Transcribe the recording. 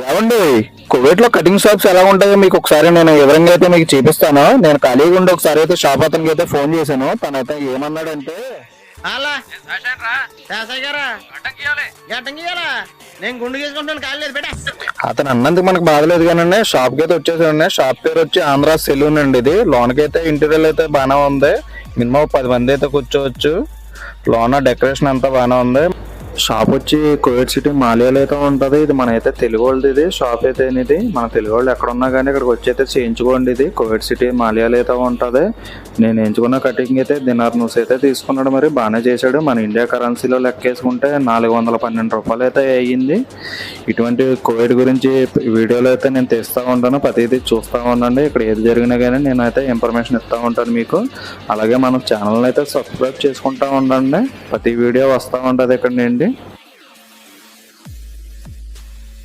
ఏమండి, కువైట్ లో cutting shops ఎలా ఉంటాయో మీకు ఒకసారి నేను వివరంగా అయితే మీకు చూపిస్తాను. నేను ఖాళీగా ఉండి ఒకసారి అయితే షాప్ అతనికి అయితే ఫోన్ చేశాను. తనైతే ఏమన్నాడంటే, అలా శాసయ్య గారా గడ్డంగియాలా నేను గుండు గీసుకుంటాను కాలేదు బేటా. అతను అన్నందుకు మనకు బాధలేదు కానీ షాప్ కి అయితే వచ్చేసాడు. షాప్ పేరు వచ్చి ఆంధ్ర సెలూన్ అండి. ఇది లోనకైతే ఇంటీరియర్ అయితే బాగానే ఉంది. మినిమం 10 మంది అయితే కూర్చోవచ్చు. లోన డెకరేషన్ అంతా బాగానే ఉంది. షాప్ వచ్చి కువైట్ సిటీ మాలియాలో అయితే ఉంటది. ఇది మన అయితే తెలుగు వాళ్ళది. ఇది షాప్ అయితే ఇది మన తెలుగు వాళ్ళు ఎక్కడ ఉన్నా కానీ ఇక్కడికి వచ్చి అయితే చేయించుకోండి. ఇది కువైట్ సిటీ మాలియాలో అయితే ఉంటది. నేను ఎంచుకున్న కటింగ్ అయితే దినార్ నూస్ అయితే తీసుకున్నాడు. మరి బాగానే చేశాడు. మన ఇండియా కరెన్సీలో లెక్కేసుకుంటే 412 రూపాయలు అయితే అయ్యింది. ఇటువంటి కువైట్ గురించి వీడియోలో అయితే నేను తీస్తూ ఉంటాను. ప్రతిదీ చూస్తూ ఉండండి. ఇక్కడ ఏది జరిగినా కానీ నేనైతే ఇన్ఫర్మేషన్ ఇస్తూ ఉంటాను మీకు. అలాగే మన ఛానల్ అయితే సబ్స్క్రైబ్ చేసుకుంటూ ఉండండి. ప్రతి వీడియో వస్తూ ఉంటుంది ఇక్కడ నుండి.